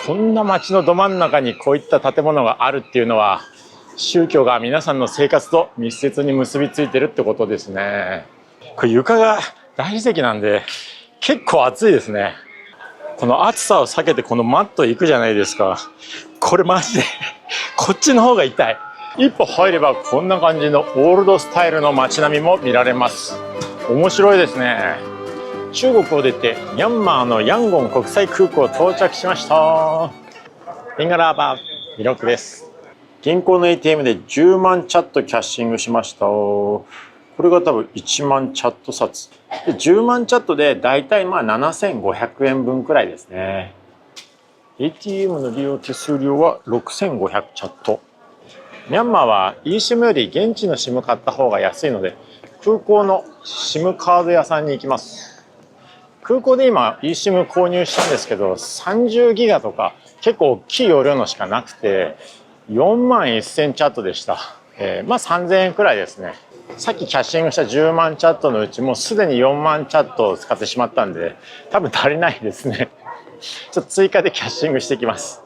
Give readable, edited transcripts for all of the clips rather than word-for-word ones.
こんな街のど真ん中にこういった建物があるっていうのは、宗教が皆さんの生活と密接に結びついてるってことですね。これ床が大理石なんで結構暑いですね。この暑さを避けてこのマット行くじゃないですか。これマジでこっちの方が痛い。一歩入ればこんな感じのオールドスタイルの街並みも見られます。面白いですね。中国を出てミャンマーのヤンゴン国際空港到着しました。ミンガラーバー、ミロクです。銀行の ATM で10万チャットキャッシングしました。これが多分1万チャット札で、10万チャットでだいたい7500円分くらいですね。 ATM の利用手数料は6500チャット。ミャンマーは eSIM より現地の SIM 買った方が安いので、空港の SIM カード屋さんに行きます。空港で今 eSIM 購入したんですけど、30ギガとか結構大きい容量のしかなくて4万1000チャットでした。3000円くらいですね。さっきキャッシングした10万チャットのうちもうすでに4万チャットを使ってしまったんで、多分足りないですね。ちょっと追加でキャッシングしてきます。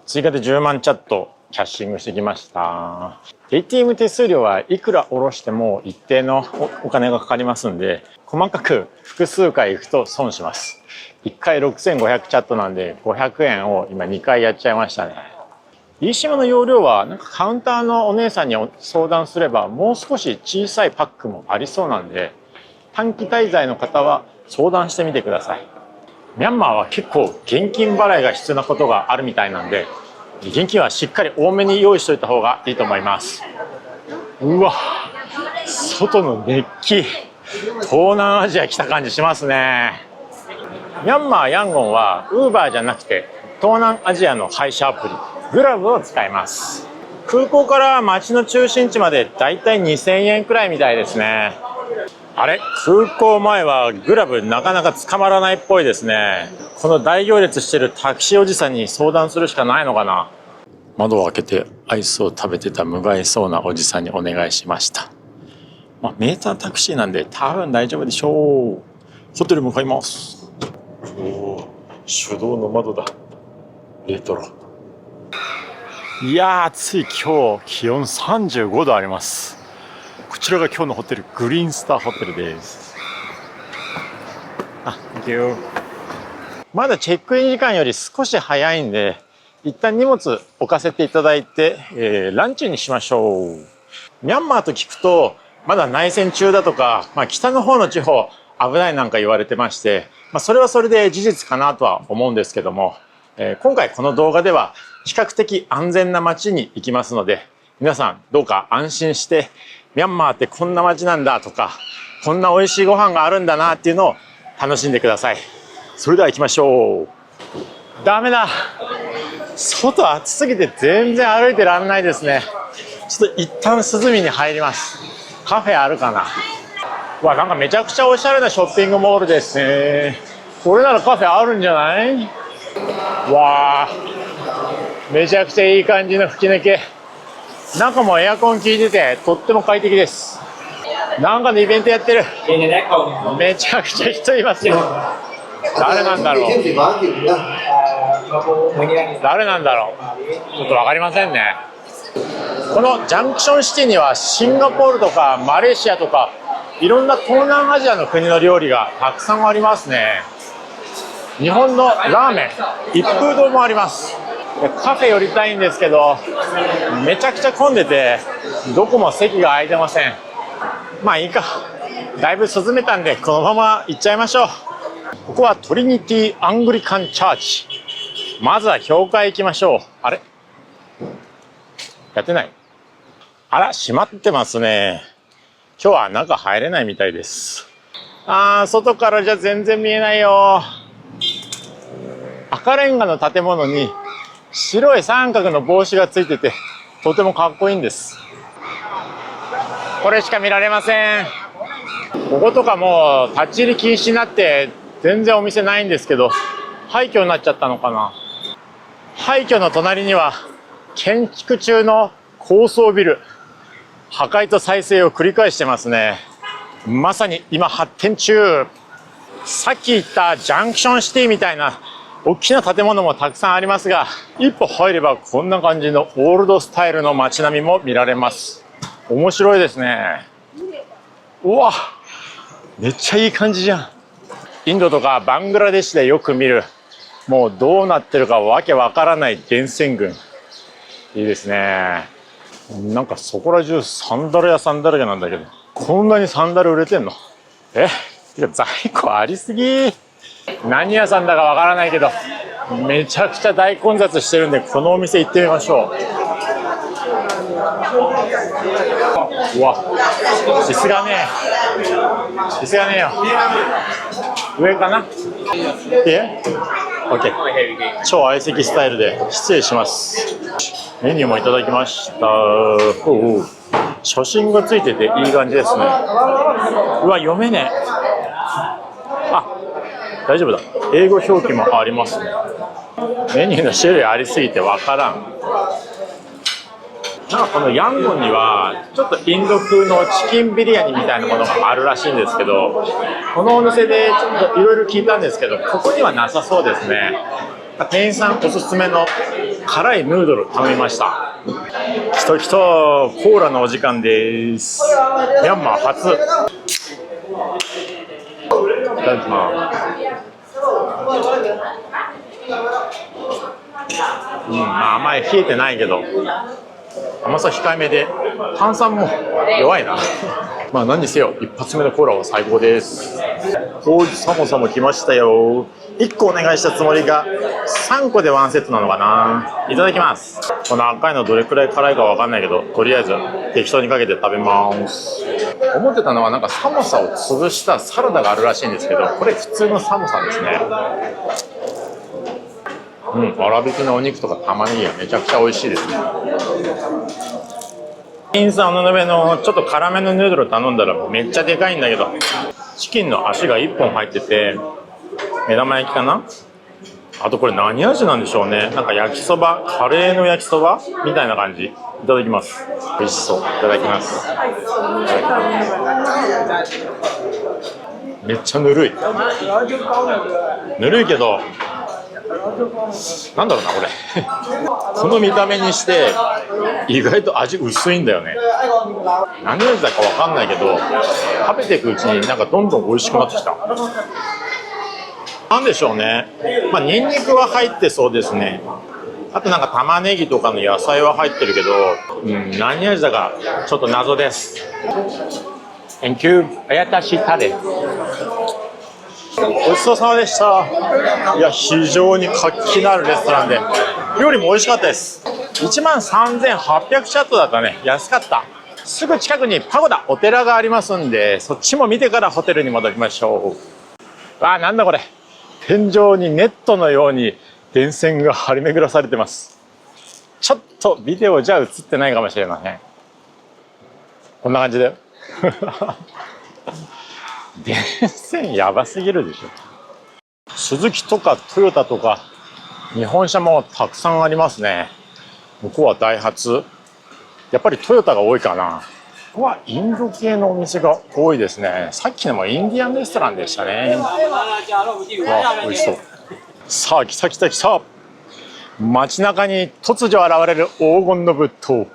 追加で10万チャットキャッシングしてきました。 ATM 手数料はいくら下ろしても一定のお金がかかりますんで、細かく複数回行くと損します。1回6500チャットなんで500円を今2回やっちゃいましたね。eSIM の容量はなんかカウンターのお姉さんに相談すればもう少し小さいパックもありそうなんで、短期滞在の方は相談してみてください。ミャンマーは結構現金払いが必要なことがあるみたいなんで、現金はしっかり多めに用意しておいた方がいいと思います。うわ、外の熱気、東南アジア来た感じしますね。ミャンマーヤンゴンは Uber じゃなくて東南アジアの配車アプリグラブを使います。空港から街の中心地までだいたい2000円くらいみたいですね。あれ、空港前はグラブなかなか捕まらないっぽいですね。この大行列してるタクシーおじさんに相談するしかないのかな。窓を開けてアイスを食べてた無害そうなおじさんにお願いしました。メータータクシーなんで多分大丈夫でしょう。ホテル向かいます。おお、手動の窓だ。レトロ。いやー暑い。今日気温35度あります。こちらが今日のホテル、グリーンスターホテルです。Thank you。まだチェックイン時間より少し早いんで、一旦荷物置かせていただいて、ランチにしましょう。ミャンマーと聞くとまだ内戦中だとか、北の方の地方危ないなんか言われてまして、それはそれで事実かなとは思うんですけども、今回この動画では比較的安全な街に行きますので、皆さんどうか安心してミャンマーってこんな街なんだとか、こんな美味しいご飯があるんだなっていうのを楽しんでください。それでは行きましょう。ダメだ、外暑すぎて全然歩いてらんないですね。ちょっと一旦涼みに入ります。カフェあるかな。わ、なんかめちゃくちゃおしゃれなショッピングモールですね。これならカフェあるんじゃない？わあ、めちゃくちゃいい感じの吹き抜け。中もエアコン効いててとっても快適です。なんかのイベントやってる。めちゃくちゃ人いますよ。誰なんだろう。誰なんだろう。ちょっとわかりませんね。このジャンクションシティにはシンガポールとかマレーシアとかいろんな東南アジアの国の料理がたくさんありますね。日本のラーメン、一風堂もあります。カフェ寄りたいんですけどめちゃくちゃ混んでてどこも席が空いてません。いいか、だいぶ涼めたんでこのまま行っちゃいましょう。ここはトリニティ・アングリカン・チャーチ。まずは教会行きましょう。あれ、やってない。あら、閉まってますね。今日は中入れないみたいです。外からじゃ全然見えないよ。赤レンガの建物に白い三角の帽子がついててとてもかっこいいんです。これしか見られません。こことかもう立ち入り禁止になって全然お店ないんですけど、廃墟になっちゃったのかな。廃墟の隣には建築中の高層ビル、破壊と再生を繰り返してますね。まさに今発展中。さっき言ったジャンクションシティみたいな大きな建物もたくさんありますが、一歩入ればこんな感じのオールドスタイルの街並みも見られます。面白いですね。うわ、めっちゃいい感じじゃん。インドとかバングラデシュでよく見る、もうどうなってるかわけわからない電線群。いいですね。なんかそこら中サンダル屋さんだらけなんだけど、こんなにサンダル売れてんの？てか在庫ありすぎ。何屋さんだかわからないけど、めちゃくちゃ大混雑してるんで、このお店行ってみましょう。うわ、椅子がねえよ。上かな？OK。超相席スタイルで失礼します。メニューもいただきました。写真がついてていい感じですね。うわ、読めねえ。あ、大丈夫だ。英語表記もありますね。メニューの種類ありすぎてわからん。なんかこのヤンゴンにはちょっとインド風のチキンビリヤニみたいなものがあるらしいんですけど、このお店でちょっといろいろ聞いたんですけど、ここにはなさそうですね。店員さんおすすめの辛いヌードルを頼みました。きときと、コーラのお時間です。ミャンマー初。いただきます。まあ甘い、冷えてないけど甘さ控えめで炭酸も弱いな。まあ何にせよ一発目のコーラは最高です。ほうじサモサも来ましたよ。1個お願いしたつもりが3個でワンセットなのかな。いただきます。この赤いのどれくらい辛いかわかんないけど、とりあえず適当にかけて食べます。思ってたのはなんかサモサを潰したサラダがあるらしいんですけど、これ普通のサモサですね。粗挽きのお肉とか玉ねぎがめちゃくちゃ美味しいですね。店員さんの上のちょっと辛めのヌードル頼んだらめっちゃでかいんだけど、チキンの足が1本入ってて、目玉焼きかな。あとこれ何味なんでしょうね。なんか焼きそば、カレーの焼きそばみたいな感じ。いただきます。美味しそう。いただきます。めっちゃぬるい。ぬるいけどなんだろうなこれこの見た目にして意外と味薄いんだよね。何味だか分かんないけど、食べていくうちになんかどんどん美味しくなってきた。なんでしょうね。まあニンニクは入ってそうですね。あとなんか玉ねぎとかの野菜は入ってるけど、何味だかちょっと謎です。Thank you。あやたしタレ。ごちそうさまでした。いや、非常に活気のあるレストランで、料理も美味しかったです。13,800チャットだったね。安かった。すぐ近くにパゴダ、お寺がありますんで、そっちも見てからホテルに戻りましょう。わあ、なんだこれ。天井にネットのように電線が張り巡らされてます。ちょっとビデオじゃ映ってないかもしれません。こんな感じだよ。電線やばすぎるでしょ。スズキとかトヨタとか日本車もたくさんありますね。向こうはダイハツ。やっぱりトヨタが多いかな。ここはインド系のお店が多いですね。さっきのもインディアンレストランでしたね。わあ、美味しそう。さあ来た来た来た。街中に突如現れる黄金の仏塔、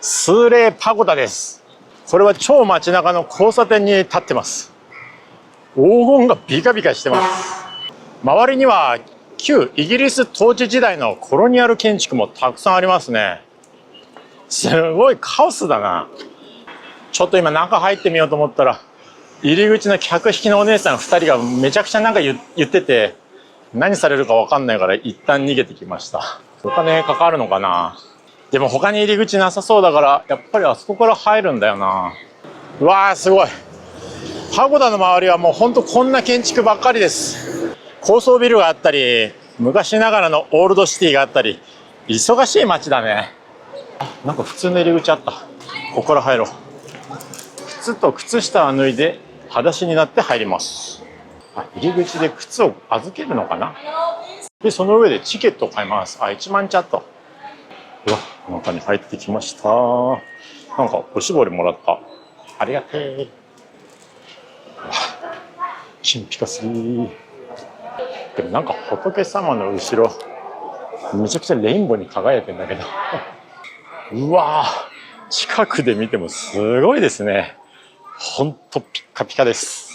スーレーパゴダです。これは超街中の交差点に立ってます。黄金がビカビカしてます。周りには旧イギリス統治時代のコロニアル建築もたくさんありますね。すごいカオスだな。ちょっと今中入ってみようと思ったら、入り口の客引きのお姉さん2人がめちゃくちゃなんか言ってて、何されるか分かんないから一旦逃げてきました。お金かかるのかな。でも他に入り口なさそうだから、やっぱりあそこから入るんだよな。うわーすごい。パゴダの周りはもうほんとこんな建築ばっかりです。高層ビルがあったり、昔ながらのオールドシティがあったり、忙しい街だね。なんか普通の入り口あった。ここから入ろう。靴と靴下は脱いで裸足になって入ります。入り口で靴を預けるのかな。でその上でチケットを買います。1万チャット。うわ、中に入ってきました。なんかおしぼりもらった。ありがてえ。金ピカすぎ。でもなんか仏様の後ろめちゃくちゃレインボーに輝いてんだけどうわー、近くで見てもすごいですね。ほんとピッカピカです。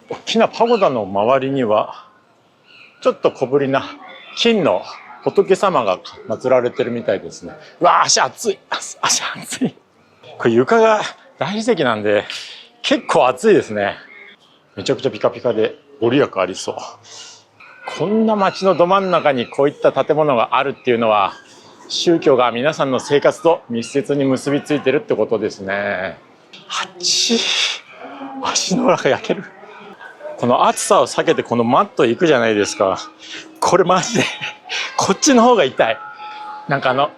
大きなパゴダの周りにはちょっと小ぶりな金の仏様が祀られてるみたいですね。うわー、足熱い、足熱い。これ床が大理石なんで結構暑いですね。めちゃくちゃピカピカでご利益ありそう。こんな街のど真ん中にこういった建物があるっていうのは、宗教が皆さんの生活と密接に結びついてるってことですね。足の裏が焼ける。この暑さを避けてこのマット行くじゃないですか。これマジでこっちの方が痛い。なんか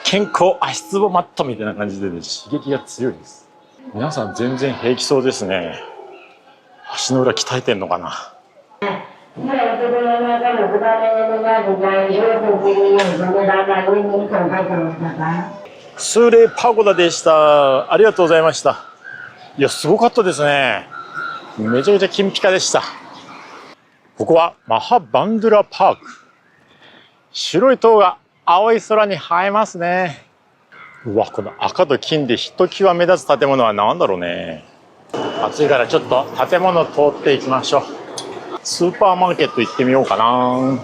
健康足つぼマットみたいな感じで、ね、刺激が強いです。皆さん全然平気そうですね。足の裏鍛えてんのかな。スレパゴダでした。ありがとうございました。いや、すごかったですね。めちゃくちゃ金ピカでした。ここはマハバンドゥラパーク。白い塔が青い空に映えますね。うわ、この赤と金でひときわ目立つ建物は何だろうね。暑いからちょっと建物通っていきましょう。スーパーマーケット行ってみようかな。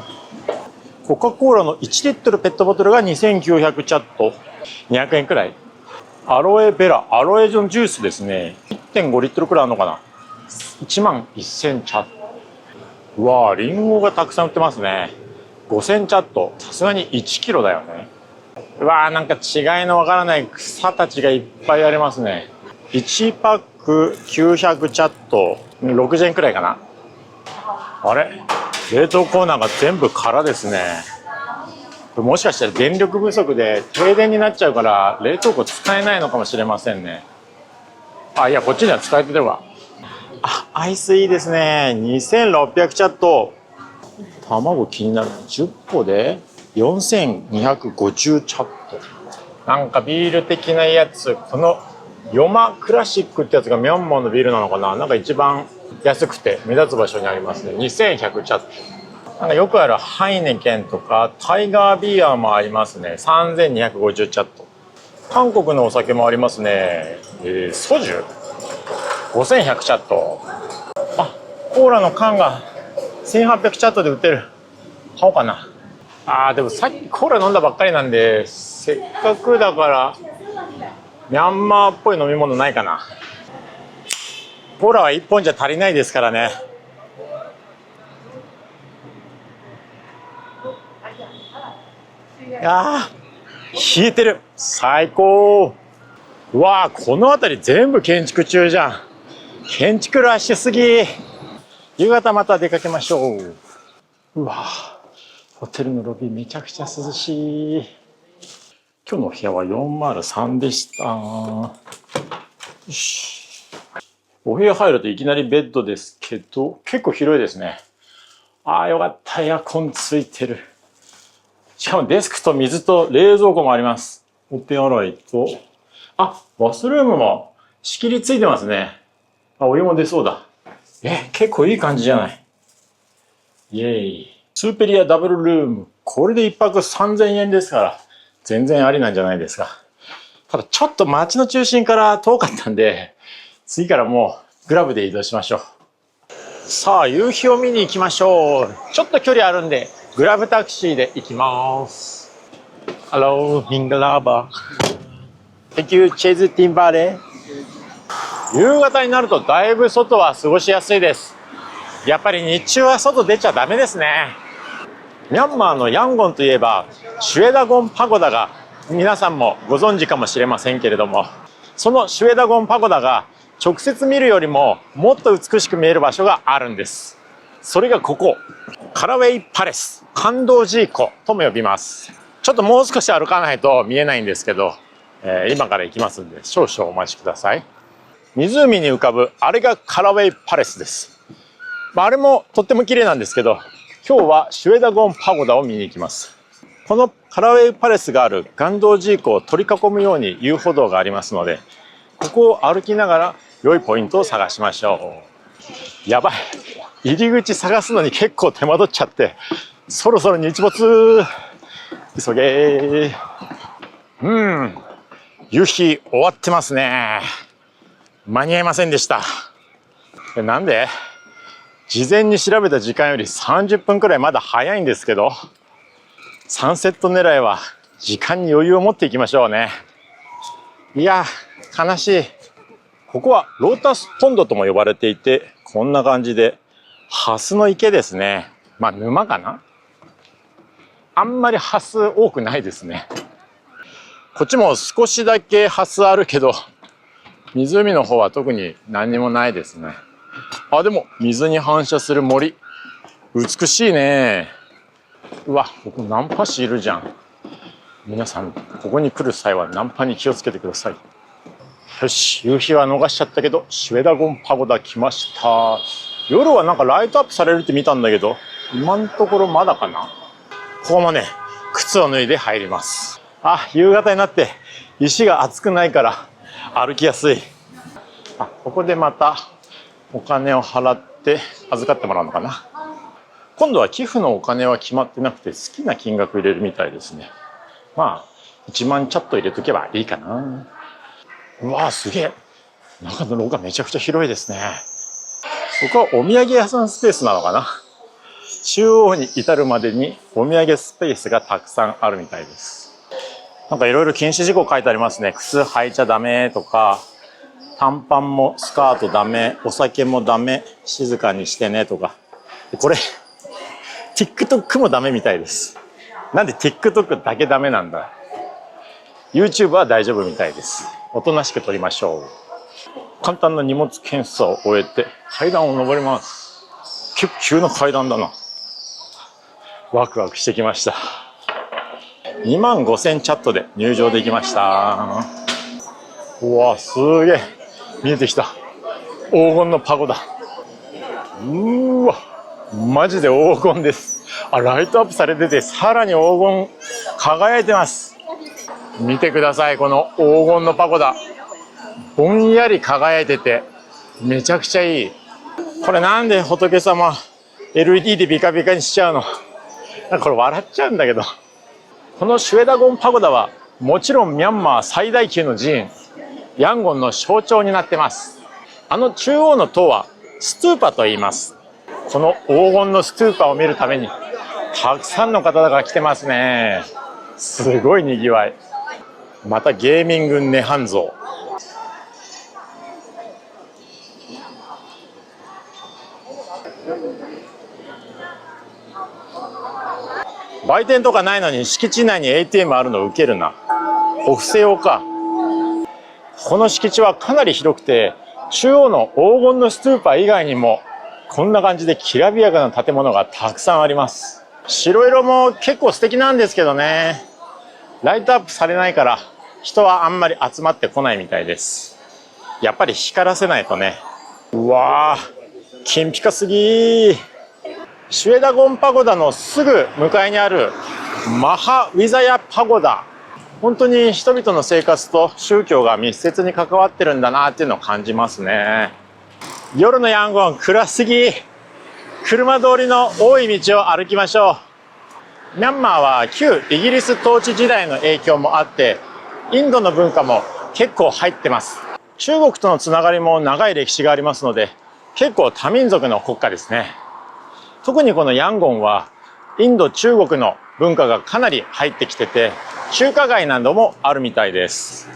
コカ・コーラの1リットルペットボトルが2900チャット、200円くらい。アロエベラ、アロエジョンジュースですね。1.5 リットルくらいあるのかな。11000チャット。うわー、リンゴがたくさん売ってますね。5000チャット。さすがに1キロだよね。うわー、なんか違いのわからない草たちがいっぱいありますね。1パック900チャット、60円くらいかな。あれ、冷凍コーナーが全部空ですね。もしかしたら電力不足で停電になっちゃうから冷凍庫使えないのかもしれませんね。あ、いや、こっちには使えてるわ。あ、アイスいいですね。2600チャット。卵気になる。10個で4250チャット。なんかビール的なやつ、このヨマクラシックってやつがミャンマーのビールなのかな。なんか一番安くて目立つ場所にありますね。2100チャット。なんかよくあるハイネケンとかタイガービアもありますね。3250チャット。韓国のお酒もありますね。ソジュ5100チャット。あ、コーラの缶が1800チャットで売ってる。買おうかな。あー、でもさっきコーラ飲んだばっかりなんで、せっかくだからミャンマーっぽい飲み物ないかな。コーラは1本じゃ足りないですからね。あー、冷えてる。最高。うわー、この辺り全部建築中じゃん。建築ラッシュすぎ。夕方また出かけましょう。うわー、ホテルのロビーめちゃくちゃ涼しい。今日の部屋は403でした。よし。お部屋入るといきなりベッドですけど、結構広いですね。ああ、よかった。エアコンついてる。しかもデスクと水と冷蔵庫もあります。お手洗いと、あ、バスルームも仕切りついてますね。あ、お湯も出そうだ。結構いい感じじゃない。イエーイ。スーペリアダブルルーム。これで1泊3000円ですから、全然ありなんじゃないですか。ただちょっと街の中心から遠かったんで、次からもうグラブで移動しましょう。さあ、夕日を見に行きましょう。ちょっと距離あるんで、グラブタクシーで行きます。Hello, Mingalaba. Thank you, Chase Timbale. 夕方になるとだいぶ外は過ごしやすいです。やっぱり日中は外出ちゃダメですね。ミャンマーのヤンゴンといえば、シュエダゴンパゴダが皆さんもご存知かもしれませんけれども、そのシュエダゴンパゴダが直接見るよりももっと美しく見える場所があるんです。それがここ、カラウェイパレス、感動寺湖とも呼びます。ちょっともう少し歩かないと見えないんですけど、今から行きますんで少々お待ちください。湖に浮かぶあれがカラウェイパレスです。あれもとっても綺麗なんですけど、今日はシュエダゴンパゴダを見に行きます。このカラウェイパレスがある感動寺湖を取り囲むように遊歩道がありますので、ここを歩きながら良いポイントを探しましょう。やばい、入り口探すのに結構手間取っちゃって、そろそろ日没。急げー。夕日終わってますね。間に合いませんでした。なんで事前に調べた時間より30分くらいまだ早いんですけど、サンセット狙いは時間に余裕を持っていきましょうね。いや、悲しい。ここはロータスポンドとも呼ばれていて、こんな感じでハスの池ですね。まあ沼かな。あんまりハス多くないですね。こっちも少しだけハスあるけど、湖の方は特に何にもないですね。あ、でも水に反射する森、美しいね。うわ、ここナンパ師いるじゃん。皆さんここに来る際はナンパに気をつけてください。よし、夕日は逃しちゃったけど、シュエダゴンパゴダ来ました。夜はなんかライトアップされるって見たんだけど、今のところまだかな。ここもね、靴を脱いで入ります。あ、夕方になって石が熱くないから歩きやすい。あ、ここでまたお金を払って預かってもらうのかな。今度は寄付のお金は決まってなくて、好きな金額入れるみたいですね。まあ1万チャット入れとけばいいかな。うわー、すげえ。中の廊下めちゃくちゃ広いですね。ここはお土産屋さんスペースなのかな。中央に至るまでにお土産スペースがたくさんあるみたいです。なんかいろいろ禁止事項書いてありますね。靴履いちゃダメとか、短パンもスカートダメ、お酒もダメ、静かにしてねとか。これ TikTok もダメみたいです。なんで TikTok だけダメなんだ。YouTube は大丈夫みたいです。おとなしく撮りましょう。簡単な荷物検査を終えて階段を上ります。結構急な階段だな。ワクワクしてきました。25,000チャットで入場できました。うわ、すげえ。見えてきた。黄金のパゴダ。うわ、マジで黄金です。あ、ライトアップされててさらに黄金輝いてます。見てください、この黄金のパゴダ。ぼんやり輝いててめちゃくちゃいい。これなんで仏様 LED でビカビカにしちゃうの。なんかこれ笑っちゃうんだけど。このシュエダゴンパゴダはもちろんミャンマー最大級の寺院、ヤンゴンの象徴になってます。あの中央の塔はストゥーパと言います。この黄金のストゥーパを見るためにたくさんの方が来てますね。すごいにぎわい。またゲーミング涅槃像。売店とかないのに敷地内に ATM あるのウケるな。お布施用か。この敷地はかなり広くて、中央の黄金のストゥーパ以外にもこんな感じできらびやかな建物がたくさんあります。白色も結構素敵なんですけどね、ライトアップされないから人はあんまり集まってこないみたいです。やっぱり光らせないとね。うわー、金ピカすぎー。シュエダゴンパゴダのすぐ向かいにあるマハウィザヤパゴダ。本当に人々の生活と宗教が密接に関わってるんだなっていうのを感じますね。夜のヤンゴン暗すぎ。車通りの多い道を歩きましょう。ミャンマーは旧イギリス統治時代の影響もあって、インドの文化も結構入ってます。中国とのつながりも長い歴史がありますので、結構多民族の国家ですね。特にこのヤンゴンはインド中国の文化がかなり入ってきてて、中華街などもあるみたいです。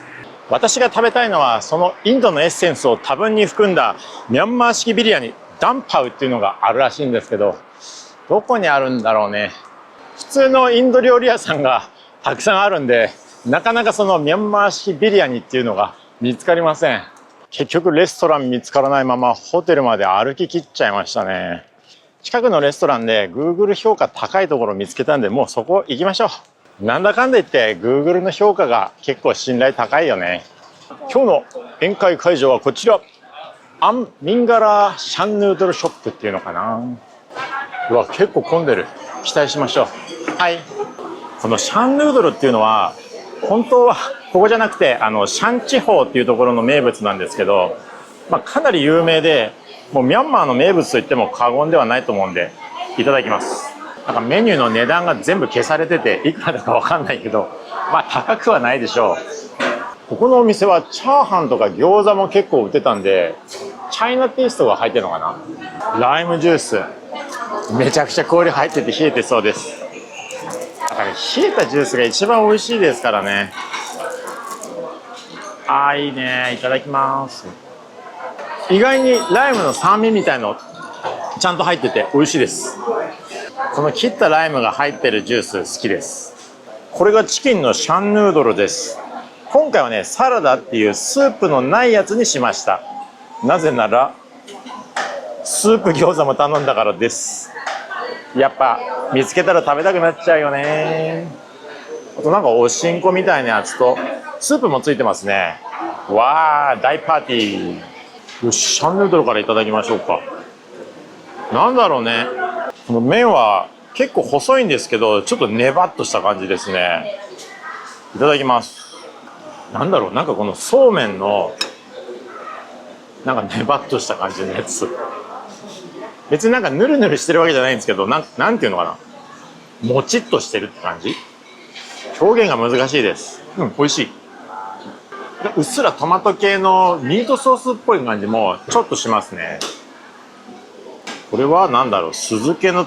私が食べたいのはそのインドのエッセンスを多分に含んだミャンマー式ビリヤニ、ダンパウっていうのがあるらしいんですけど、どこにあるんだろうね。普通のインド料理屋さんがたくさんあるんで、なかなかそのミャンマー式ビリヤニっていうのが見つかりません。結局レストラン見つからないままホテルまで歩き切っちゃいましたね。近くのレストランで Google 評価高いところ見つけたんで、もうそこ行きましょう。なんだかんだ言って Google の評価が結構信頼高いよね。今日の宴会会場はこちら、アンミンガラシャンヌードルショップっていうのかな。うわ、結構混んでる。期待しましょう。はい。このシャンヌードルっていうのは本当はここじゃなくてシャン地方っていうところの名物なんですけど、かなり有名でもうミャンマーの名物といっても過言ではないと思うんでいただきます。なんかメニューの値段が全部消されてていくらだかわかんないけど、まあ高くはないでしょう。ここのお店はチャーハンとか餃子も結構売ってたんで、チャイナテイストが入ってるのかな。ライムジュースめちゃくちゃ氷入ってて冷えてそうです。だから冷えたジュースが一番美味しいですからね。あーいいね、いただきます。意外にライムの酸味みたいのちゃんと入ってて美味しいです。この切ったライムが入ってるジュース好きです。これがチキンのシャンヌードルです。今回はね、サラダっていうスープのないやつにしました。なぜならスープ餃子も頼んだからです。やっぱ見つけたら食べたくなっちゃうよね。あとなんかおしんこみたいなやつとスープもついてますね。わー、大パーティー。よし、シャンヌードルからいただきましょうか。なんだろうね、この麺は結構細いんですけど、ちょっとネバっとした感じですね。いただきます。なんだろう、なんかこのそうめんのなんかネバっとした感じのやつ、別になんかヌルヌルしてるわけじゃないんですけど、なんていうのかな、もちっとしてるって感じ。表現が難しいです。美味しい。うっすらトマト系のミートソースっぽい感じもちょっとしますね。これは何だろう、酢漬けの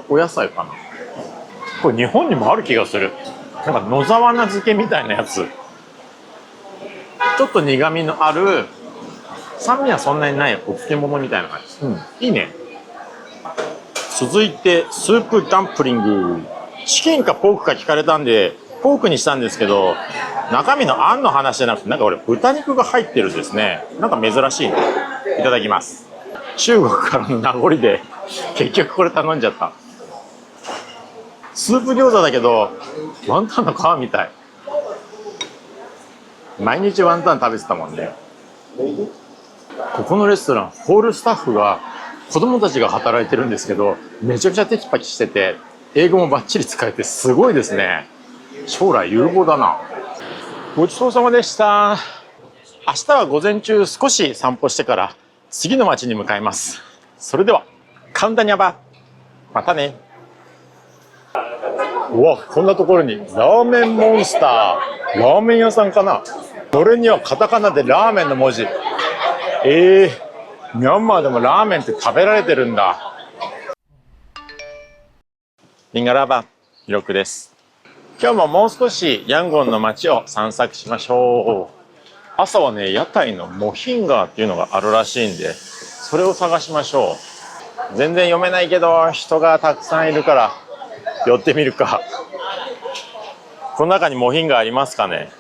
お野菜かな。これ日本にもある気がする。なんか野沢菜漬けみたいなやつ、ちょっと苦味のある、酸味はそんなにないお漬物みたいな感じ。いいね。続いてスープダンプリング。チキンかポークか聞かれたんでポークにしたんですけど、中身のあんの話じゃなくて、なんか俺豚肉が入ってるんですね。なんか珍しいね。いただきます。中国からの名残で結局これ頼んじゃった。スープ餃子だけどワンタンの皮みたい。毎日ワンタン食べてたもんね。ここのレストラン、ホールスタッフが子供たちが働いてるんですけど、めちゃくちゃテキパキしてて英語もバッチリ使えてすごいですね。将来有望だな。ごちそうさまでした。明日は午前中少し散歩してから次の町に向かいます。それではカウンタニャバ、またね。うわ、こんなところにラーメンモンスター、ラーメン屋さんかな。これにはカタカナでラーメンの文字。ミャンマーでもラーメンって食べられてるんだ。ミンガラバン、ヒロクです。今日ももう少しヤンゴンの街を散策しましょう。朝はね、屋台のモヒンガーっていうのがあるらしいんで、それを探しましょう。全然読めないけど人がたくさんいるから寄ってみるか。この中にモヒンガーありますかね。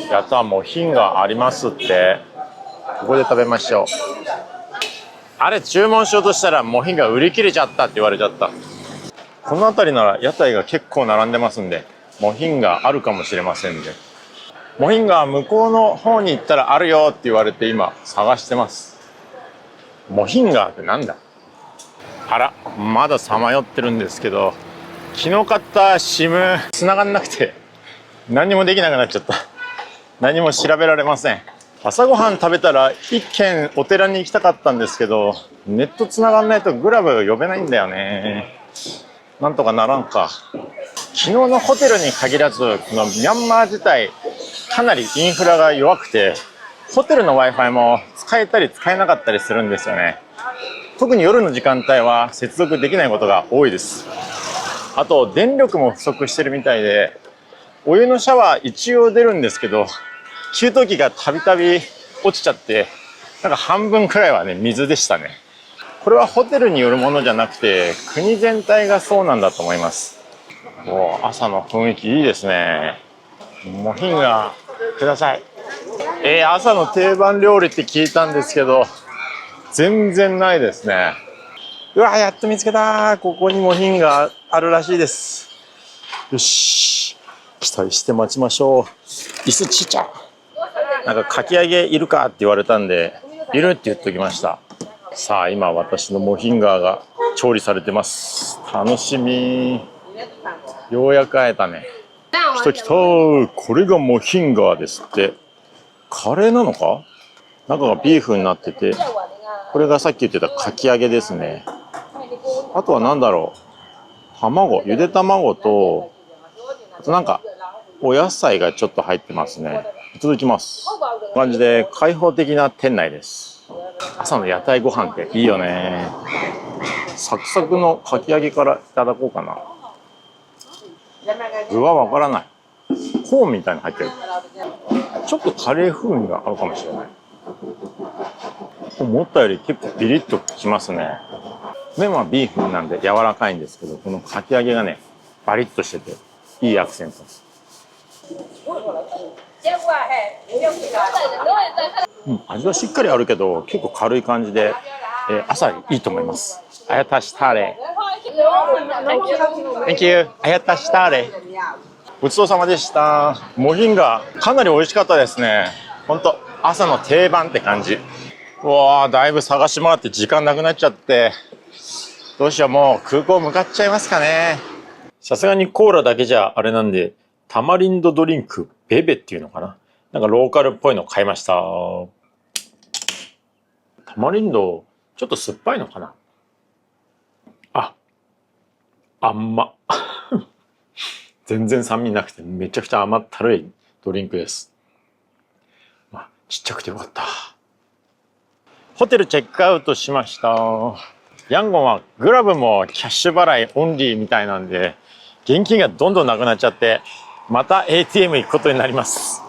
やった、モヒンガーありますって。ここで食べましょう。あれ、注文しようとしたらモヒンガー売り切れちゃったって言われちゃった。この辺りなら屋台が結構並んでますんで、モヒンガーあるかもしれませんね。モヒンガー向こうの方に行ったらあるよって言われて今探してます。モヒンガーってなんだ。あら、まださまよってるんですけど、昨日買った SIM 繋がんなくて何にもできなくなっちゃった。何も調べられません。朝ごはん食べたら一軒お寺に行きたかったんですけど、ネット繋がんないとグラブ呼べないんだよね。なんとかならんか。昨日のホテルに限らず、このミャンマー自体かなりインフラが弱くて、ホテルの Wi-Fi も使えたり使えなかったりするんですよね。特に夜の時間帯は接続できないことが多いです。あと電力も不足してるみたいで、お湯のシャワー一応出るんですけど、給湯器がたびたび落ちちゃって、なんか半分くらいはね、水でしたね。これはホテルによるものじゃなくて、国全体がそうなんだと思います。朝の雰囲気いいですね。モヒンガーください。朝の定番料理って聞いたんですけど、全然ないですね。うわ、やっと見つけた。ここにモヒンガーあるらしいです。よし、期待して待ちましょう。椅子ちっちゃ。なんかかき揚げいるかって言われたんで、いるって言っときました。さあ今私のモヒンガーが調理されてます。楽しみ。ようやく会えたね。来た来た。これがモヒンガーですって。カレーなのか。中がビーフになってて、これがさっき言ってたかき揚げですね。あとは何だろう。卵、ゆで卵と、あとなんか、お野菜がちょっと入ってますね。いただきます。こんな感じで開放的な店内です。朝の屋台ご飯っていいよね。サクサクのかき揚げからいただこうかな。具はわからない。コーンみたいに入ってる。ちょっとカレー風味があるかもしれない。思ったより結構ピリッときますね。麺はビーフンなんで柔らかいんですけど、このかき揚げがね、バリッとしてていいアクセント。味はしっかりあるけど結構軽い感じで、朝いいと思います。あやたしたれ。Thank you。あやたしたれ。ごちそうさまでした。モヒンガかなり美味しかったですね。ほんと朝の定番って感じ。うわー、だいぶ探し回って時間なくなっちゃって、どうしよう、もう空港向かっちゃいますかね。さすがにコーラだけじゃあれなんで、タマリンドドリンクベベっていうのかな、なんかローカルっぽいの買いました。タマリンドちょっと酸っぱいのかな。あんま全然酸味なくてめちゃくちゃ甘ったるいドリンクです。まあちっちゃくてよかった。ホテルチェックアウトしました。ヤンゴンはグラブもキャッシュ払いオンリーみたいなんで、現金がどんどんなくなっちゃって、また ATM 行くことになります。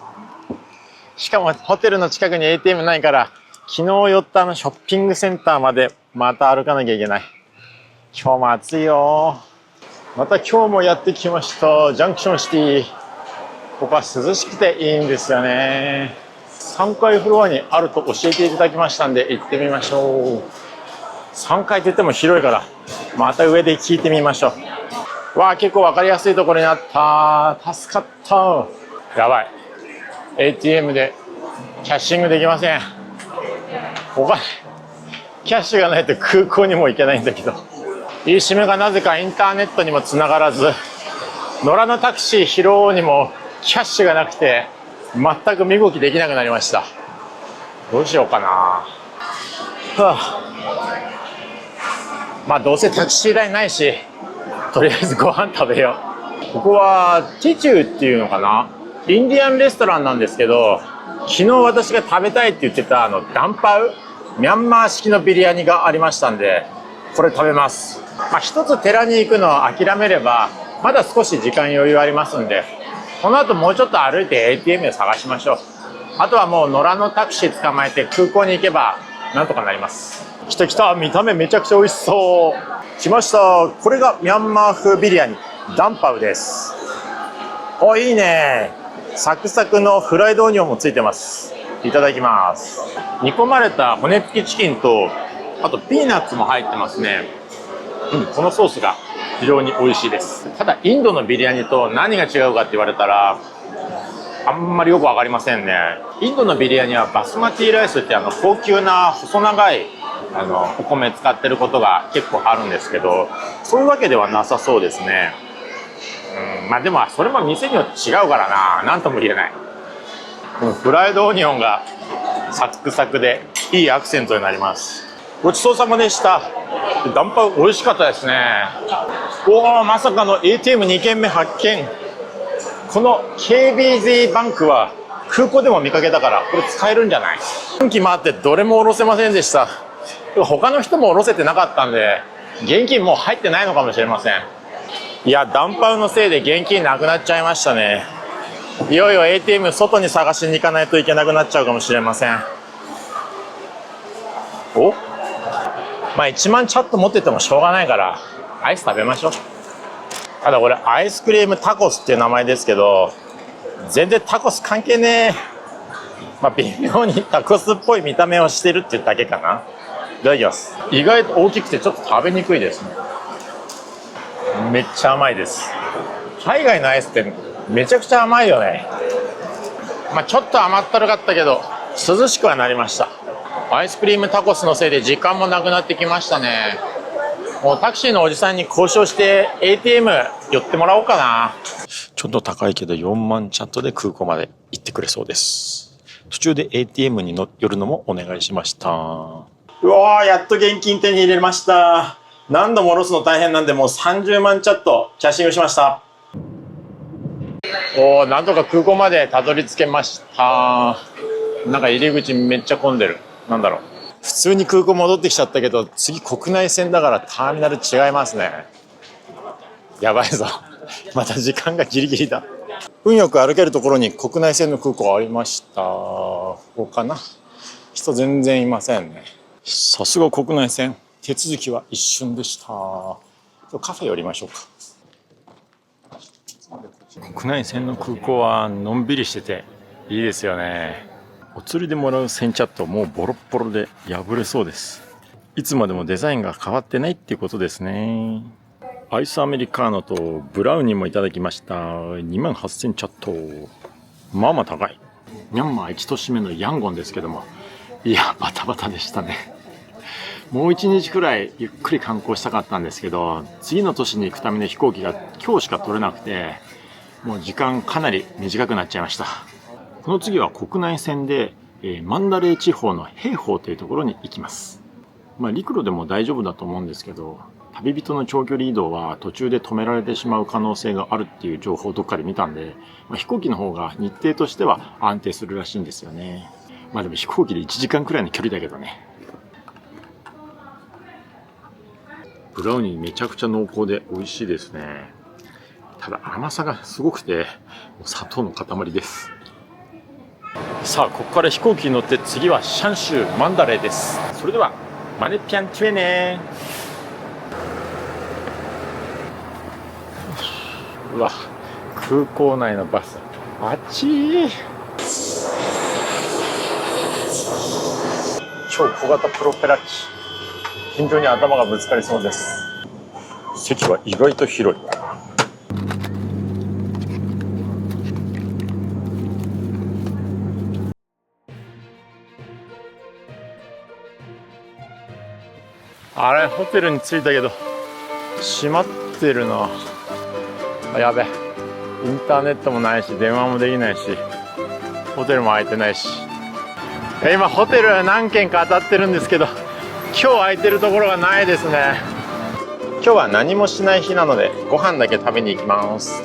しかもホテルの近くに ATM ないから、昨日寄ったショッピングセンターまでまた歩かなきゃいけない。今日も暑いよ。また今日もやってきました。ジャンクションシティ。ここは涼しくていいんですよね。3階フロアにあると教えていただきましたんで行ってみましょう。3階って言っても広いから、また上で聞いてみましょう。わあ、結構分かりやすいところにあった。助かった。やばい。ATM でキャッシングできません。お金、キャッシュがないと空港にも行けないんだけど。eSIM がなぜかインターネットにもつながらず、野良のタクシー拾おうにもキャッシュがなくて、全く身動きできなくなりました。どうしようかな。はあ、まあどうせタクシー代ないし、とりあえずご飯食べよう。ここはティチューっていうのかな、インディアンレストランなんですけど、昨日私が食べたいって言ってたダンパウ、ミャンマー式のビリヤニがありましたんで、これ食べます。まあ一つ寺に行くのを諦めればまだ少し時間余裕ありますんで、この後もうちょっと歩いて ATM を探しましょう。あとはもう野良のタクシー捕まえて空港に行けばなんとかなります。来た来た。見た目めちゃくちゃ美味しそう。来ました。これがミャンマー風ビリヤニダンパウです。お、いいね。サクサクのフライドオニオンもついてます。いただきます。煮込まれた骨付きチキンと、あとピーナッツも入ってますね。このソースが非常に美味しいです。ただインドのビリヤニと何が違うかって言われたらあんまりよく分かりませんね。インドのビリヤニはバスマティライスって高級な細長いお米使ってることが結構あるんですけど、そういうわけではなさそうですね。まあでもそれも店によって違うからな、なんとも言えない。フライドオニオンがサクサクでいいアクセントになります。ごちそうさまでした。ダンパウ美味しかったですね。おお、まさかの ATM2 軒目発見。この KBZ バンクは空港でも見かけたからこれ使えるんじゃない？運気回ってどれも下ろせませんでした。他の人も下ろせてなかったんで現金もう入ってないのかもしれません。いや、ダンパウのせいで現金なくなっちゃいましたね。いよいよ ATM 外に探しに行かないといけなくなっちゃうかもしれません。お、まあ1万チャット持っててもしょうがないからアイス食べましょう。ただこれアイスクリームタコスっていう名前ですけど、全然タコス関係ねえ。まあ微妙にタコスっぽい見た目をしてるっていうだけかな。いただきます。意外と大きくてちょっと食べにくいですね。めっちゃ甘いです。海外のアイスってめちゃくちゃ甘いよね。まあちょっと甘ったるかったけど涼しくはなりました。アイスクリームタコスのせいで時間もなくなってきましたね。もうタクシーのおじさんに交渉して ATM 寄ってもらおうかな。ちょっと高いけど4万チャットで空港まで行ってくれそうです。途中で ATM に寄るのもお願いしました。うわー、やっと現金手に入れました。何度も下ろすの大変なんで、もう30万ちょっとキャッシングしました。おー、なんとか空港までたどり着けました。なんか入り口めっちゃ混んでる。なんだろう。普通に空港戻ってきちゃったけど、次国内線だからターミナル違いますね。やばいぞ。また時間がギリギリだ。運よく歩けるところに国内線の空港ありました。ここかな。人全然いませんね。さすが国内線。手続きは一瞬でした。カフェ寄りましょうか。国内線の空港はのんびりしてていいですよね。お釣りでもらうセンチャットもうボロッボロで破れそうです。いつまでもデザインが変わってないっていうことですね。アイスアメリカーノとブラウニーもいただきました。28,000チャット。まあまあ高い。ミャンマー1都市目のヤンゴンですけども、いやバタバタでしたね。もう1日くらいゆっくり観光したかったんですけど、次の都市に行くための飛行機が今日しか取れなくて、もう時間かなり短くなっちゃいました。この次は国内線で、マンダレー地方のヘイホーというところに行きます。陸路でも大丈夫だと思うんですけど、旅人の長距離移動は途中で止められてしまう可能性があるっていう情報をどっかで見たんで、飛行機の方が日程としては安定するらしいんですよね。でも飛行機で1時間くらいの距離だけどね。ブラウニーめちゃくちゃ濃厚で美味しいですね。ただ甘さがすごくて砂糖の塊です。さあここから飛行機に乗って次はシャン州マンダレーです。それではマネピャントゥエネー。うわ、空港内のバスあっちー。超小型プロペラ機、天井に頭がぶつかりそうです。席は意外と広い。あれ、ホテルに着いたけど閉まってるな。やべ、インターネットもないし電話もできないしホテルも空いてないし、今ホテル何軒か当たってるんですけど今日空いてるところがないですね。今日は何もしない日なのでご飯だけ食べに行きます。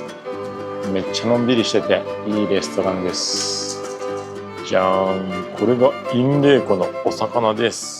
めっちゃのんびりしてていいレストランです。じゃーん、これがインレーコのお魚です。